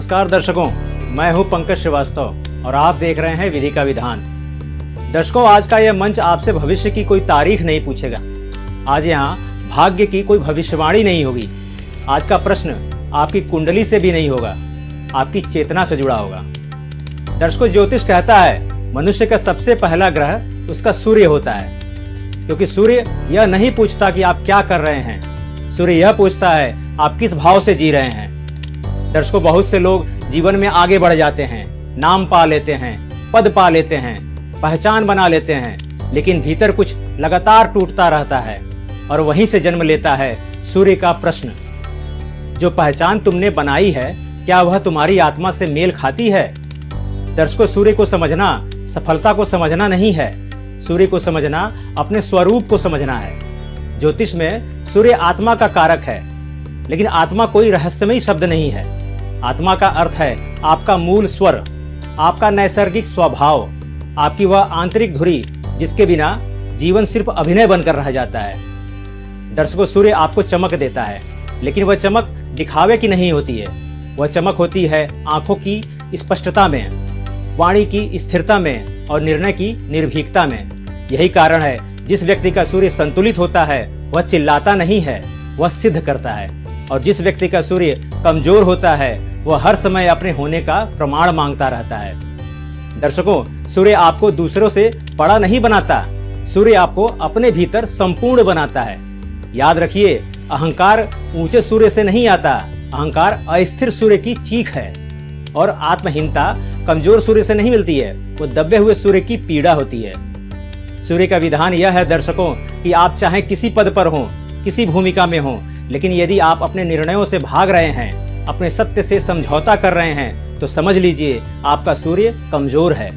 नमस्कार दर्शकों, मैं हूं पंकज श्रीवास्तव और आप देख रहे हैं विधि का विधान। दर्शकों, आज का यह मंच आपसे भविष्य की कोई तारीख नहीं पूछेगा। आज यहाँ भाग्य की कोई भविष्यवाणी नहीं होगी। आज का प्रश्न आपकी कुंडली से भी नहीं होगा, आपकी चेतना से जुड़ा होगा। दर्शकों, ज्योतिष कहता है मनुष्य का सबसे पहला ग्रह उसका सूर्य होता है, क्योंकि सूर्य यह नहीं पूछता कि आप क्या कर रहे हैं, सूर्य यह पूछता है आप किस भाव से जी रहे हैं। दर्शकों, बहुत से लोग जीवन में आगे बढ़ जाते हैं, नाम पा लेते हैं, पद पा लेते हैं, पहचान बना लेते हैं, लेकिन भीतर कुछ लगातार टूटता रहता है और वहीं से जन्म लेता है सूर्य का प्रश्न। जो पहचान तुमने बनाई है, क्या वह तुम्हारी आत्मा से मेल खाती है? दर्शकों, सूर्य को समझना सफलता को समझना नहीं है, सूर्य को समझना अपने स्वरूप को समझना है। ज्योतिष में सूर्य आत्मा का कारक है, लेकिन आत्मा कोई रहस्यमयी शब्द नहीं है। आत्मा का अर्थ है आपका मूल स्वर, आपका नैसर्गिक स्वभाव, आपकी वह आंतरिक धुरी जिसके बिना जीवन सिर्फ अभिनय बनकर रह जाता है। दर्शकों, सूर्य आपको चमक देता है, लेकिन वह चमक दिखावे की नहीं होती है। वह चमक होती है आंखों की स्पष्टता में, वाणी की स्थिरता में और निर्णय की निर्भीकता में। यही कारण है जिस व्यक्ति का सूर्य संतुलित होता है वह चिल्लाता नहीं है, वह सिद्ध करता है, और जिस व्यक्ति का सूर्य कमजोर होता है वह हर समय अपने होने का प्रमाण मांगता रहता है। दर्शकों, सूर्य आपको दूसरों से बड़ा नहीं बनाता, सूर्य आपको अपने भीतर संपूर्ण बनाता है। याद रखिए, अहंकार ऊंचे सूर्य से नहीं आता, अहंकार अस्थिर सूर्य की चीख है, और आत्महीनता कमजोर सूर्य से नहीं मिलती है, वो दबे हुए सूर्य की पीड़ा होती है। सूर्य का विधान यह है दर्शकों कि आप चाहे किसी पद पर हों, किसी भूमिका में हों, लेकिन यदि आप अपने निर्णयों से भाग रहे हैं, अपने सत्य से समझौता कर रहे हैं, तो समझ लीजिए आपका सूर्य कमजोर है।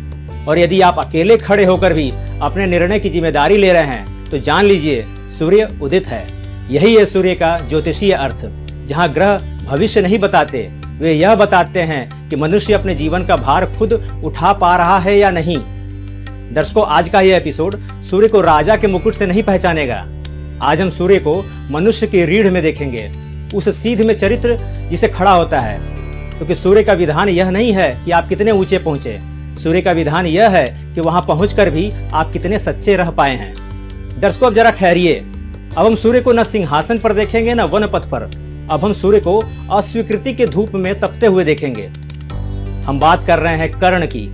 और यदि आप अकेले खड़े होकर भी अपने निर्णय की जिम्मेदारी ले रहे हैं, तो जान लीजिए सूर्य उदित है। यही है सूर्य का ज्योतिषीय अर्थ, जहाँ ग्रह भविष्य नहीं बताते, वे यह बताते हैं कि मनुष्य अपने जीवन का भार खुद उठा पा रहा है या नहीं। दर्शकों, आज का यह एपिसोड सूर्य को राजा के मुकुट से नहीं पहचानेगा। आज हम सूर्य को मनुष्य की रीढ़ में देखेंगे, उस सीध में चरित्र जिसे खड़ा होता है। क्योंकि सूर्य का विधान यह नहीं है कि आप कितने ऊंचे पहुंचे, सूर्य का विधान यह है कि वहां पहुंचकर भी आप कितने सच्चे रह पाए हैं। दर्शकों, अब जरा ठहरिए। अब हम सूर्य को न सिंहासन पर देखेंगे न वन पथ पर, अब हम सूर्य को अस्वीकृति के धूप में तपते हुए देखेंगे। हम बात कर रहे हैं कर्ण की।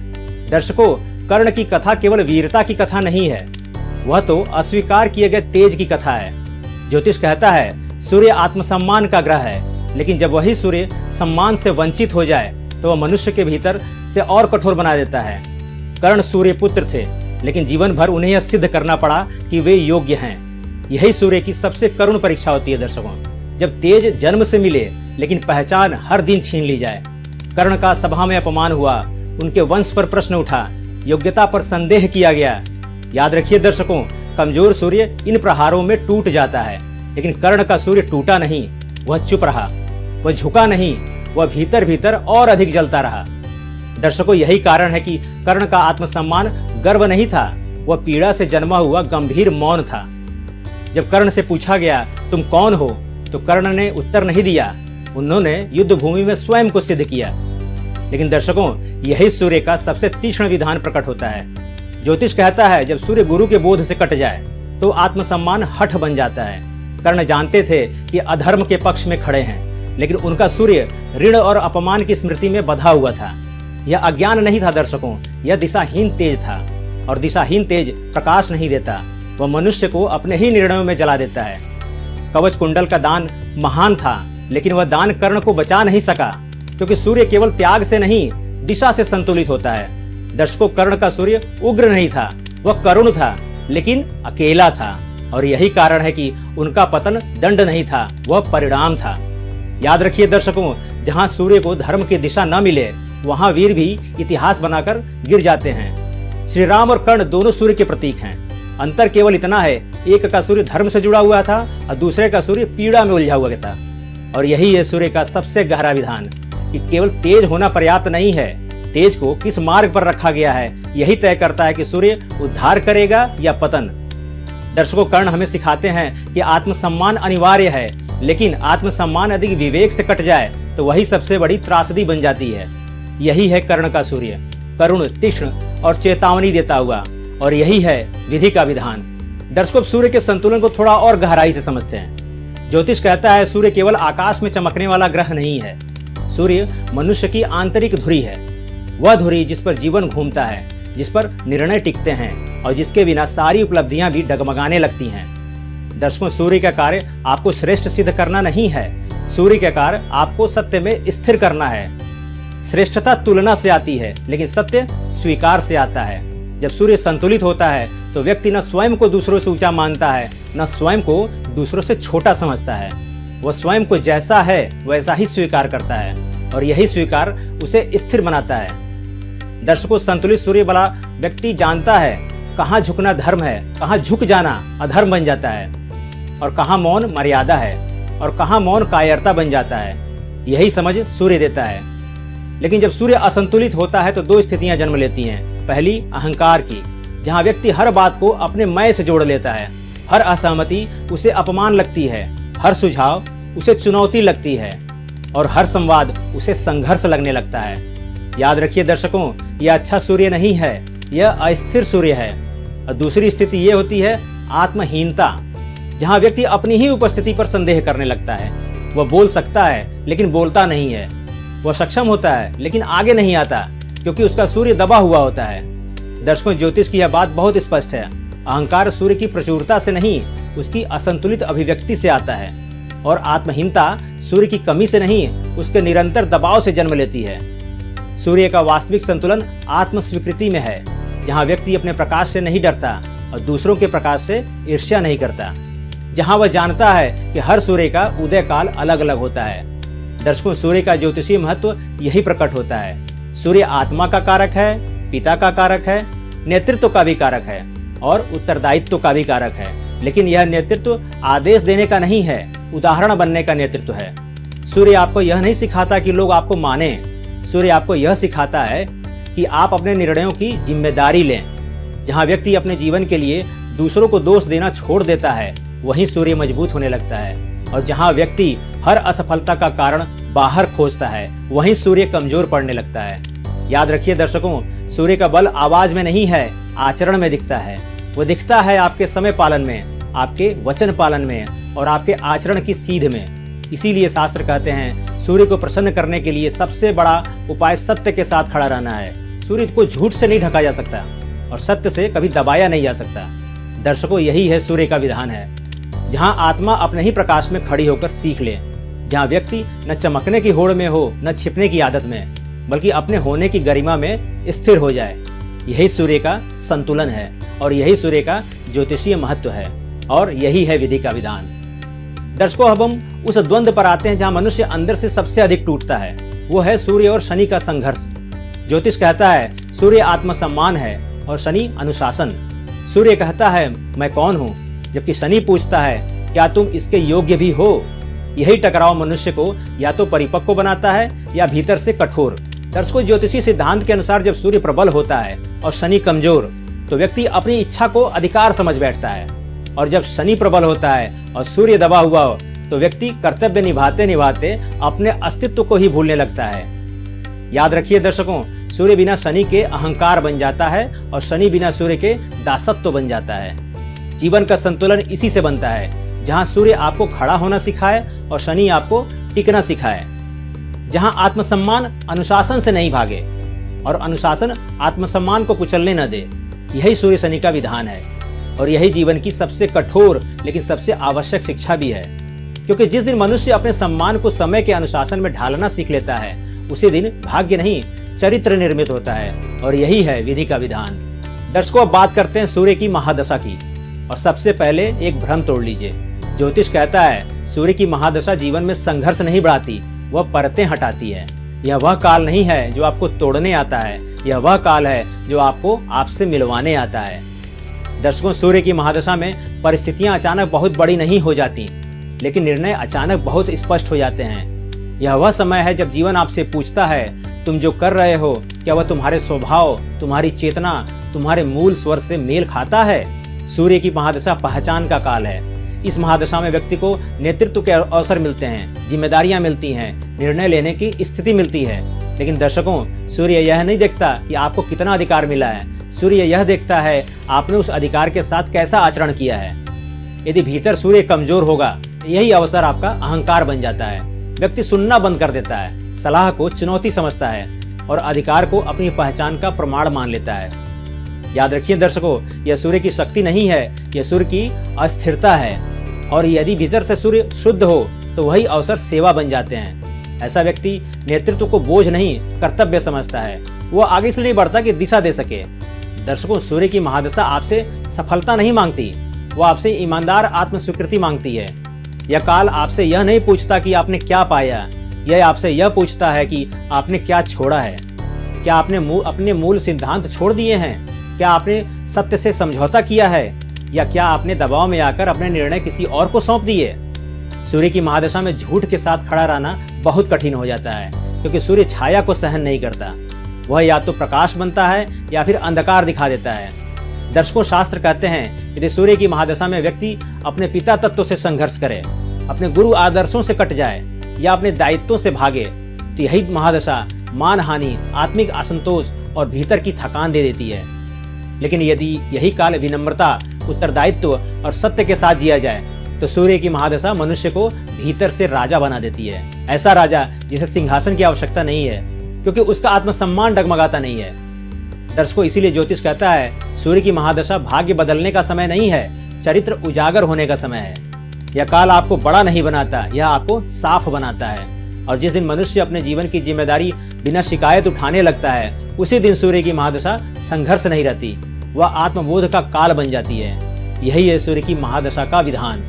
दर्शकों, कर्ण की कथा केवल वीरता की कथा नहीं है, वह तो अस्वीकार किए गए तेज की कथा है। ज्योतिष कहता है सूर्य आत्मसम्मान का ग्रह है, लेकिन जब वही सूर्य सम्मान से वंचित हो जाए तो वह मनुष्य के भीतर से और कठोर बना देता है। कर्ण सूर्य पुत्र थे, लेकिन जीवन भर उन्हें यह सिद्ध करना पड़ा कि वे योग्य हैं। यही सूर्य की सबसे करुण परीक्षा होती है दर्शकों, जब तेज जन्म से मिले लेकिन पहचान हर दिन छीन ली जाए। कर्ण का सभा में अपमान हुआ, उनके वंश पर प्रश्न उठा, योग्यता पर संदेह किया गया। याद रखिए दर्शकों, कमजोर सूर्य इन प्रहारों में टूट जाता है, लेकिन कर्ण का सूर्य टूटा नहीं, वह चुप रहा, वह झुका नहीं, वह भीतर भीतर और अधिक जलता रहा। दर्शकों, यही कारण है कि कर्ण का आत्मसम्मान गर्व नहीं था, वह पीड़ा से जन्मा हुआ गंभीर मौन था। जब कर्ण से पूछा गया तुम कौन हो, तो कर्ण ने उत्तर नहीं दिया, उन्होंने युद्ध भूमि में स्वयं को सिद्ध किया। लेकिन दर्शकों, यही सूर्य का सबसे तीक्ष्ण विधान प्रकट होता है। ज्योतिष कहता है जब सूर्य गुरु के बोध से कट जाए तो आत्मसम्मान हठ बन जाता है। कर्ण जानते थे कि अधर्म के पक्ष में खड़े हैं, लेकिन उनका सूर्य ऋण और अपमान की स्मृति में बंधा हुआ था। यह अज्ञान नहीं था दर्शकों, यह दिशाहीन तेज था, और दिशाहीन तेज प्रकाश नहीं देता, वह मनुष्य को अपने ही निर्णयों में जला देता है। कवच कुंडल का दान महान था, लेकिन वह दान कर्ण को बचा नहीं सका, क्योंकि सूर्य केवल त्याग से नहीं दिशा से संतुलित होता है। दर्शकों, कर्ण का सूर्य उग्र नहीं था, वह करुण था, लेकिन अकेला था, और यही कारण है कि उनका पतन दंड नहीं था, वह परिणाम था। याद रखिए दर्शकों, जहां सूर्य को धर्म की दिशा न मिले वहां वीर भी इतिहास बनाकर गिर जाते हैं। श्री राम और कर्ण दोनों सूर्य के प्रतीक हैं। अंतर केवल इतना है, एक का सूर्य धर्म से जुड़ा हुआ था और दूसरे का सूर्य पीड़ा में उलझा हुआ था। और यही है सूर्य का सबसे गहरा विधान कि केवल तेज होना पर्याप्त नहीं है, तेज को किस मार्ग पर रखा गया है यही तय करता है कि सूर्य उद्धार करेगा या पतन। दर्शकों, कर्ण हमें सिखाते हैं कि आत्मसम्मान अनिवार्य है, लेकिन आत्मसम्मान यदि विवेक से कट जाए तो वही सबसे बड़ी त्रासदी बन जाती है। यही है कर्ण का सूर्य, करुण, तीक्ष्ण और चेतावनी देता हुआ, और यही है विधि का विधान। दर्शकों, सूर्य के संतुलन को थोड़ा और गहराई से समझते हैं। ज्योतिष कहता है सूर्य केवल आकाश में चमकने वाला ग्रह नहीं है। सूर्य मनुष्य की आंतरिक धुरी है, वह धुरी जिस पर जीवन घूमता है, जिस पर निर्णय टिकते हैं और जिसके बिना सारी उपलब्धियां भी डगमगाने लगती हैं। दर्शकों, सूर्य का कार्य आपको श्रेष्ठ सिद्ध करना नहीं है, सूर्य का कार्य आपको सत्य में स्थिर करना है। श्रेष्ठता तुलना से आती है, लेकिन सत्य स्वीकार से आता है। जब सूर्य संतुलित होता है तो व्यक्ति न स्वयं को दूसरों से ऊंचा मानता है, न स्वयं को दूसरों से छोटा समझता है। वह स्वयं को जैसा है वैसा ही स्वीकार करता है, और यही स्वीकार उसे स्थिर बनाता है। दर्शकों, संतुलित सूर्य वाला व्यक्ति जानता है कहाँ झुकना धर्म है, कहाँ झुक जाना अधर्म बन जाता है, और कहाँ मौन मर्यादा है और कहाँ मौन कायरता बन जाता है। यही समझ सूर्य देता है। लेकिन जब सूर्य असंतुलित होता है तो दो स्थितियां जन्म लेती हैं। पहली, अहंकार की, जहां व्यक्ति हर बात को अपने मैं से जोड़ लेता है। हर असहमति उसे अपमान लगती है, हर सुझाव उसे चुनौती लगती है, और हर संवाद उसे संघर्ष लगने लगता है। याद रखिए दर्शकों, यह अच्छा सूर्य नहीं है, यह अस्थिर सूर्य है। और दूसरी स्थिति यह होती है आत्महीनता, जहां व्यक्ति अपनी ही उपस्थिति पर संदेह करने लगता है। वह बोल सकता है लेकिन बोलता नहीं है, वह सक्षम होता है लेकिन आगे नहीं आता, क्योंकि उसका सूर्य दबा हुआ होता है। दर्शकों, ज्योतिष की यह बात बहुत स्पष्ट है। अहंकार सूर्य की प्रचुरता से नहीं, उसकी असंतुलित अभिव्यक्ति से आता है, और आत्महीनता सूर्य की कमी से नहीं, उसके निरंतर दबाव से जन्म लेती है। सूर्य का वास्तविक संतुलन आत्म स्वीकृति में है, जहां व्यक्ति अपने प्रकाश से नहीं डरता और दूसरों के प्रकाश से ईर्ष्या नहीं करता, जहां वह जानता है कि हर सूर्य का उदय काल अलग अलग होता है। दर्शकों, सूर्य का ज्योतिषीय महत्व यही प्रकट होता है। सूर्य आत्मा का कारक है, पिता का कारक है, नेतृत्व का भी कारक है और उत्तरदायित्व का भी कारक है। लेकिन यह नेतृत्व आदेश देने का नहीं है, उदाहरण बनने का नेतृत्व है। सूर्य आपको यह नहीं सिखाता कि लोग आपको माने, सूर्य आपको यह सिखाता है कि आप अपने निर्णयों की जिम्मेदारी लें। जहां व्यक्ति अपने जीवन के लिए दूसरों को दोष देना छोड़ देता है, वहीं सूर्य मजबूत होने लगता है, और जहां व्यक्ति हर असफलता का कारण बाहर खोजता है, वहीं सूर्य कमजोर पड़ने लगता है। याद रखिए दर्शकों, सूर्य का बल आवाज में नहीं है, आचरण में दिखता है। वो दिखता है आपके समय पालन में, आपके वचन पालन में और आपके आचरण की सीध में। इसीलिए शास्त्र कहते हैं सूर्य को प्रसन्न करने के लिए सबसे बड़ा उपाय सत्य के साथ खड़ा रहना है। सूर्य को झूठ से नहीं ढका जा सकता और सत्य से कभी दबाया नहीं जा सकता। दर्शकों, यही है सूर्य का विधान है, जहां आत्मा अपने ही प्रकाश में खड़ी होकर सीख ले, जहां व्यक्ति न चमकने की होड़ में हो, न छिपने की आदत में, बल्कि अपने होने की गरिमा में स्थिर हो जाए। यही सूर्य का संतुलन है और यही सूर्य का ज्योतिषीय महत्व है, और यही है विधि का विधान। दर्शकों, अब हम उस द्वंद्व पर आते हैं जहां मनुष्य अंदर से सबसे अधिक टूटता है। वो है सूर्य और शनि का संघर्ष। ज्योतिष कहता है सूर्य आत्मसम्मान है और शनि अनुशासन। सूर्य कहता है मैं कौन हूँ, जबकि शनि पूछता है क्या तुम इसके योग्य भी हो। यही टकराव मनुष्य को या तो परिपक्व बनाता है या भीतर से कठोर। दर्शकों, ज्योतिषी सिद्धांत के अनुसार जब सूर्य प्रबल होता है और शनि कमजोर, तो व्यक्ति अपनी इच्छा को अधिकार समझ बैठता है, और जब शनि प्रबल होता है और सूर्य दबा हुआ हो, तो व्यक्ति कर्तव्य निभाते निभाते अपने अस्तित्व को ही भूलने लगता है। याद रखिए दर्शकों, सूर्य बिना शनि के अहंकार बन जाता है और शनि बिना सूर्य के दासत्व बन जाता है। जीवन का संतुलन इसी से बनता है, जहां सूर्य आपको खड़ा होना सिखाए और शनि आपको टिकना सिखाए, जहां आत्मसम्मान अनुशासन से नहीं भागे और अनुशासन आत्मसम्मान को कुचलने न दे। यही सूर्य शनि का विधान है, और यही जीवन की सबसे कठोर लेकिन सबसे आवश्यक शिक्षा भी है। क्योंकि जिस दिन मनुष्य अपने सम्मान को समय के अनुशासन में ढालना सीख लेता है, उसी दिन भाग्य नहीं चरित्र निर्मित होता है, और यही है विधि का विधान। दर्शकों, अब बात करते हैं सूर्य की महादशा की, और सबसे पहले एक भ्रम तोड़ लीजिए। ज्योतिष कहता है सूर्य की महादशा जीवन में संघर्ष नहीं बढ़ाती, वह परतें हटाती है। यह वह काल नहीं है जो आपको तोड़ने आता है, यह वह काल है जो आपको आपसे मिलवाने आता है। दर्शकों, सूर्य की महादशा में परिस्थितियां अचानक बहुत बड़ी नहीं हो जाती, लेकिन निर्णय अचानक बहुत स्पष्ट हो जाते हैं। यह वह समय है जब जीवन आपसे पूछता है तुम जो कर रहे हो क्या वह तुम्हारे स्वभाव, तुम्हारी चेतना, तुम्हारे मूल स्वर से मेल खाता है। सूर्य की महादशा पहचान का काल है। इस महादशा में व्यक्ति को नेतृत्व के अवसर मिलते हैं, जिम्मेदारियां मिलती हैं, निर्णय लेने की स्थिति मिलती है। लेकिन दर्शकों, सूर्य यह नहीं देखता कि आपको कितना अधिकार मिला है, सूर्य यह देखता है आपने उस अधिकार के साथ कैसा आचरण किया है। यदि भीतर सूर्य कमजोर होगा, यही अवसर आपका अहंकार बन जाता है। व्यक्ति सुनना बंद कर देता है, सलाह को चुनौती समझता है और अधिकार को अपनी पहचान का प्रमाण मान लेता है। याद रखिए दर्शकों, यह सूर्य की शक्ति नहीं है, यह सूर्य की अस्थिरता है। और यदि भीतर से सूर्य शुद्ध हो तो वही अवसर सेवा बन जाते हैं। ऐसा व्यक्ति नेतृत्व को बोझ नहीं, कर्तव्य समझता है। वह आगे से नहीं बढ़ता कि दिशा दे सके। दर्शकों, सूर्य की महादशा आपसे सफलता नहीं मांगती, वह आपसे ईमानदार आत्मस्वीकृति मांगती है। यह काल आपसे यह नहीं पूछता कि आपने क्या पाया, यह आपसे यह पूछता है कि आपने क्या छोड़ा है। क्या आपने अपने मूल सिद्धांत छोड़ दिए हैं? क्या आपने सत्य से समझौता किया है, या क्या आपने दबाव में आकर अपने निर्णय किसी और को सौंप दिए? सूर्य की महादशा में झूठ के साथ खड़ा रहना बहुत कठिन हो जाता है, क्योंकि सूर्य छाया को सहन नहीं करता। वह या तो प्रकाश बनता है या फिर अंधकार दिखा देता है। दर्शकों, शास्त्र कहते हैं यदि सूर्य की महादशा में व्यक्ति अपने पिता तत्व से संघर्ष करे, अपने गुरु आदर्शों से कट जाए या अपने दायित्वों से भागे, तो यही महादशा मानहानि, आत्मिक असंतोष और भीतर की थकान दे देती है। लेकिन यदि यही काल विनम्रता, उत्तरदायित्व और सत्य के साथ जिया जाए तो सूर्य की महादशा मनुष्य को भीतर से राजा बना देती है। ऐसा राजा जिसे सिंहासन की आवश्यकता नहीं है, क्योंकि उसका आत्मसम्मान डगमगाता नहीं है। दर्शकों, इसीलिए ज्योतिष कहता है सूर्य की महादशा भाग्य बदलने का समय नहीं है, चरित्र उजागर होने का समय है। यह काल आपको बड़ा नहीं बनाता, यह आपको साफ बनाता है। और जिस दिन मनुष्य अपने जीवन की जिम्मेदारी बिना शिकायत उठाने लगता है, उसी दिन सूर्य की महादशा संघर्ष नहीं रहती, वह आत्मबोध का काल बन जाती है। यही है सूर्य की महादशा का विधान,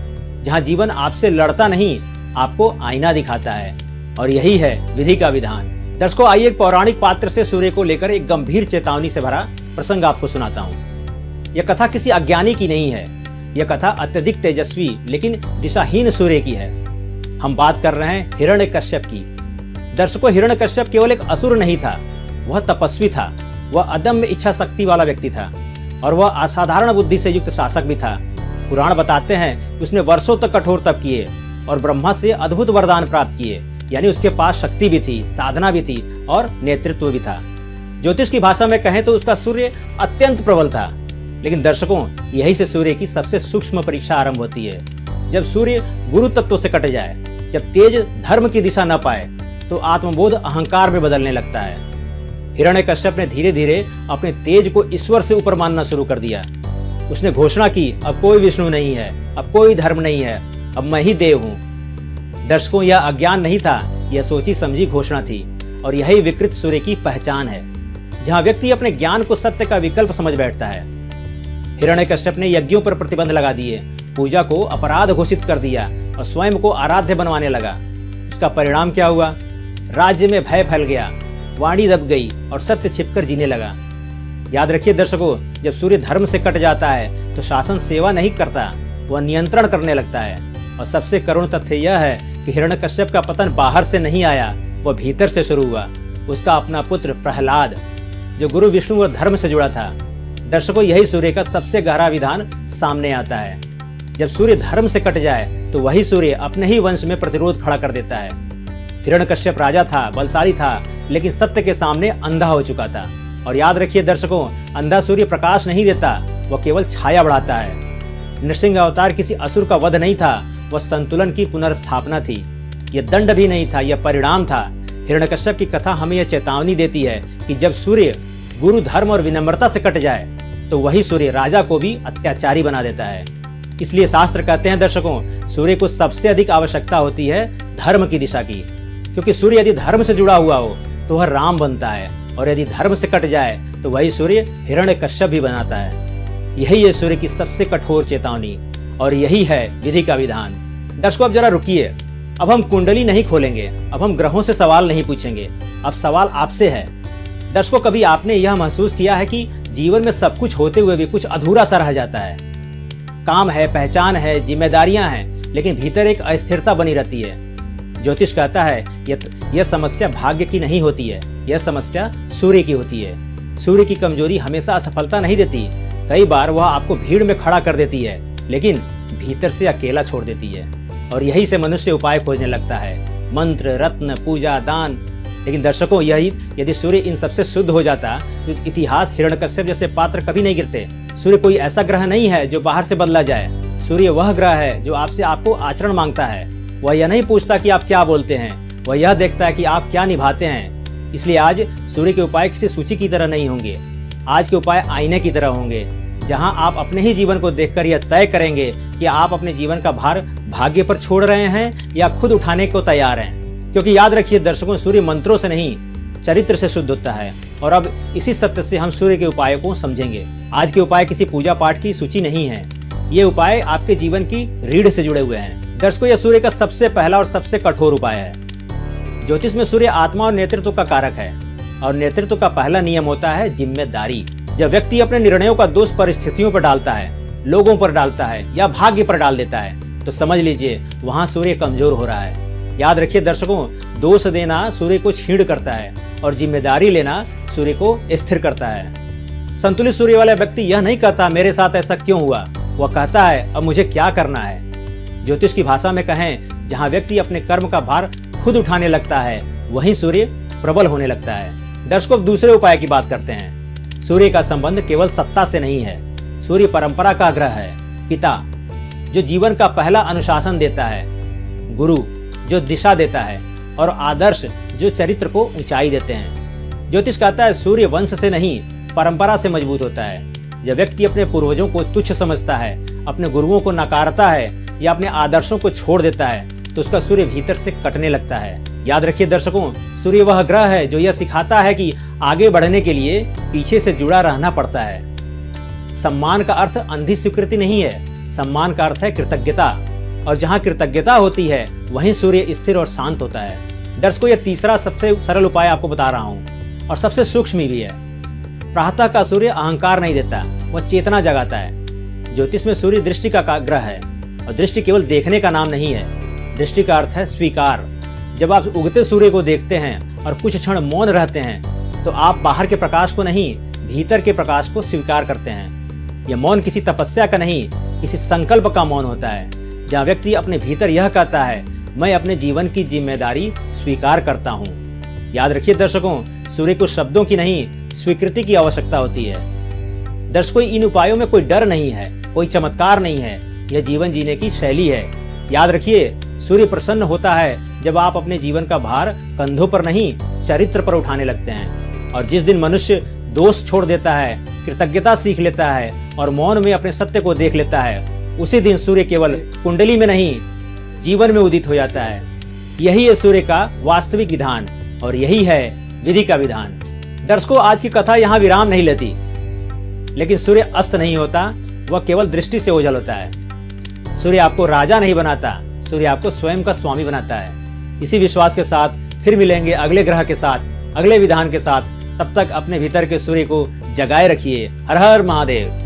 जहाँ जीवन आपसे लड़ता नहीं, आपको आईना दिखाता है। और यही है विधि का विधान। दर्शकों, आइए एक पौराणिक पात्र से सूर्य को लेकर एक गंभीर चेतावनी से भरा प्रसंग आपको सुनाता हूँ। यह कथा किसी अज्ञानी की नहीं है, यह कथा अत्यधिक तेजस्वी लेकिन दिशाहीन सूर्य की है। हम बात कर रहे हैं हिरण्यकश्यप की। दर्शकों, हिरण्यकश्यप केवल एक असुर नहीं था, वह तपस्वी था, वह अदम्य इच्छा शक्ति वाला व्यक्ति था और वह असाधारण बुद्धि से युक्त शासक भी था। पुराण बताते हैं कि उसने वर्षों तक कठोर तप किए और ब्रह्मा से अद्भुत वरदान प्राप्त किए, यानी उसके पास शक्ति भी थी, साधना भी थी और नेतृत्व भी था। ज्योतिष की भाषा में कहें तो उसका सूर्य अत्यंत प्रबल था। लेकिन दर्शकों, यही से सूर्य की सबसे सूक्ष्म परीक्षा आरंभ होती है। जब सूर्य गुरु तत्व से कट जाए, जब तेज धर्म की दिशा न पाए, तो आत्मबोध अहंकार में बदलने लगता है। हिरण्यकश्यप ने धीरे धीरे अपने तेज को ईश्वर से ऊपर मानना शुरू कर दिया। उसने घोषणा की, अब कोई विष्णु नहीं है, अब कोई धर्म नहीं है, अब मैं ही देव हूँ। दर्शकों, यह अज्ञान नहीं था, यह सोची समझी घोषणा थी। और यही विकृत सूर्य की पहचान है, जहाँ व्यक्ति अपने ज्ञान को सत्य का विकल्प समझ बैठता है। हिरण्यकश्यप ने यज्ञों पर प्रतिबंध लगा दिए, पूजा को अपराध घोषित कर दिया और स्वयं को आराध्य बनवाने लगा। इसका परिणाम क्या हुआ? राज्य में भय फैल गया, वाणी दब गई और सत्य छिपकर जीने लगा। याद रखिए दर्शकों, जब सूर्य धर्म से कट जाता है तो शासन सेवा नहीं करता, वह नियंत्रण करने लगता है। और सबसे करुण तथ्य यह है कि हिरण्यकश्यप का पतन बाहर से नहीं आया, वह भीतर से शुरू हुआ। उसका अपना पुत्र प्रहलाद, जो गुरु विष्णु और धर्म से जुड़ा था। दर्शकों, यही सूर्य का सबसे गहरा विधान सामने आता है। जब सूर्य धर्म से कट जाए तो वही सूर्य अपने ही वंश में प्रतिरोध खड़ा कर देता है। हिरण्यकश्यप राजा था, बलशाली था, लेकिन सत्य के सामने अंधा हो चुका था। और याद रखिए दर्शकों, अंधा सूर्य प्रकाश नहीं देता, वह केवल छाया बढ़ाता है। नृसिंह अवतार किसी असुर का वध नहीं था, वह संतुलन की पुनर्स्थापना थी। यह दंड भी नहीं था, यह परिणाम था। हिरण्यकश्यप की कथा हमें यह चेतावनी देती है कि जब सूर्य गुरु, धर्म और विनम्रता से कट जाए तो वही सूर्य राजा को भी अत्याचारी बना देता है। इसलिए शास्त्र कहते हैं दर्शकों, सूर्य को सबसे अधिक आवश्यकता होती है धर्म की दिशा की, क्योंकि सूर्य यदि धर्म से जुड़ा हुआ हो तो वह राम बनता है, और यदि धर्म से कट जाए तो वही सूर्य हिरण्यकश्यप भी बनाता है। यही है सूर्य की सबसे कठोर चेतावनी और यही है विधि का विधान। दर्शकों, अब जरा रुकिए, अब हम कुंडली नहीं खोलेंगे, अब हम ग्रहों से सवाल नहीं पूछेंगे, अब सवाल आपसे है। दर्शकों, कभी आपने यह महसूस किया है कि जीवन में सब कुछ होते हुए भी कुछ अधूरा सा रह जाता है? काम है, पहचान है, जिम्मेदारियां हैं, लेकिन भीतर एक अस्थिरता बनी रहती है। ज्योतिष कहता है यह समस्या भाग्य की नहीं होती है, यह समस्या सूर्य की होती है। सूर्य की कमजोरी हमेशा असफलता नहीं देती, कई बार वह आपको भीड़ में खड़ा कर देती है, लेकिन भीतर से अकेला छोड़ देती है और यही से मनुष्य उपाय खोजने लगता है, मंत्र, रत्न, पूजा, दान। लेकिन दर्शकों, यही यदि सूर्य इन सबसे शुद्ध हो जाता तो इतिहास हिरण्यकश्यप जैसे पात्र कभी नहीं गिरते। सूर्य कोई ऐसा ग्रह नहीं है जो बाहर से बदला जाए। सूर्य वह ग्रह है जो आपसे आपको आचरण मांगता है। वह यह नहीं पूछता कि आप क्या बोलते हैं, वह यह देखता है कि आप क्या निभाते हैं। इसलिए आज सूर्य के उपाय किसी सूची की तरह नहीं होंगे। आज के उपाय आईने की तरह होंगे, जहां आप अपने ही जीवन को देखकर यह तय करेंगे कि आप अपने जीवन का भार भाग्य पर छोड़ रहे हैं या खुद उठाने को तैयार हैं। क्योंकि याद रखिए दर्शकों, सूर्य मंत्रों से नहीं, चरित्र से शुद्ध होता है। और अब इसी सत्य से हम सूर्य के उपायों को समझेंगे। आज के उपाय किसी पूजा पाठ की सूची नहीं है, ये उपाय आपके जीवन की रीढ़ से जुड़े हुए हैं। दर्शकों, यह सूर्य का सबसे पहला और सबसे कठोर उपाय है। ज्योतिष में सूर्य आत्मा और नेतृत्व का कारक है और नेतृत्व का पहला नियम होता है जिम्मेदारी। जब व्यक्ति अपने निर्णयों का दोष परिस्थितियों पर डालता है, लोगों पर डालता है या भाग्य पर डाल देता है, तो समझ लीजिए वहां सूर्य कमजोर हो रहा है। याद रखिए दर्शकों, दोष देना सूर्य को क्षीण करता है और जिम्मेदारी लेना सूर्य को स्थिर करता है। संतुलित सूर्य वाला व्यक्ति यह नहीं कहता मेरे साथ ऐसा क्यों हुआ, वह कहता है अब मुझे क्या करना है। ज्योतिष की भाषा में कहें, जहां व्यक्ति अपने कर्म का भार खुद उठाने लगता है, वहीं सूर्य प्रबल होने लगता है। दर्शकों, दूसरे उपाय की बात करते हैं। सूर्य का संबंध केवल सत्ता से नहीं है। सूर्य परंपरा का ग्रह है, पिता जो जीवन का पहला अनुशासन देता है, गुरु जो दिशा देता है और आदर्श जो चरित्र को ऊंचाई देते हैं। ज्योतिष कहता है सूर्य वंश से नहीं, परंपरा से मजबूत होता है। जब व्यक्ति अपने पूर्वजों को तुच्छ समझता है, अपने गुरुओं को नकारता है या अपने आदर्शों को छोड़ देता है, तो उसका सूर्य भीतर से कटने लगता है। याद रखिए दर्शकों, सूर्य वह ग्रह है जो यह सिखाता है कि आगे बढ़ने के लिए पीछे से जुड़ा रहना पड़ता है। सम्मान का अर्थ अंधी स्वीकृति नहीं है, सम्मान का अर्थ है कृतज्ञता। और जहां कृतज्ञता होती है वहीं सूर्य स्थिर और शांत होता है। दर्शकों, यह तीसरा सबसे सरल उपाय आपको बता रहा हूं और सबसे सूक्ष्म भी है। प्रातः का सूर्य अहंकार नहीं देता, वह चेतना जगाता है। ज्योतिष में सूर्य दृष्टि का ग्रह है और दृष्टि केवल देखने का नाम नहीं है, दृष्टि का अर्थ है स्वीकार। जब आप उगते सूर्य को देखते हैं और कुछ क्षण मौन रहते हैं, तो आप बाहर के प्रकाश को नहीं, भीतर के प्रकाश को स्वीकार करते हैं। यह मौन किसी तपस्या का नहीं, किसी संकल्प का मौन होता है, जहाँ व्यक्ति अपने भीतर यह कहता है मैं अपने जीवन की जिम्मेदारी स्वीकार करता हूँ। याद रखिए दर्शकों, सूर्य को शब्दों की नहीं, स्वीकृति की आवश्यकता होती है। दर्शकों, इन उपायों में कोई डर नहीं है, कोई चमत्कार नहीं है, यह जीवन जीने की शैली है। याद रखिए, सूर्य प्रसन्न होता है जब आप अपने जीवन का भार कंधों पर नहीं, चरित्र पर उठाने लगते हैं। और जिस दिन मनुष्य दोष छोड़ देता है, कृतज्ञता सीख लेता है और मौन में अपने सत्य को देख लेता है, उसी दिन सूर्य केवल कुंडली में नहीं, जीवन में उदित हो जाता है। यही है सूर्य का वास्तविक विधान और यही है विधि का विधान। दर्शकों, आज की कथा यहाँ विराम नहीं लेती, लेकिन सूर्य अस्त नहीं होता, वह केवल दृष्टि से ओझल होता है। सूर्य आपको राजा नहीं बनाता, सूर्य आपको स्वयं का स्वामी बनाता है। इसी विश्वास के साथ फिर मिलेंगे अगले ग्रह के साथ, अगले विधान के साथ। तब तक अपने भीतर के सूर्य को जगाए रखिए। हर हर महादेव।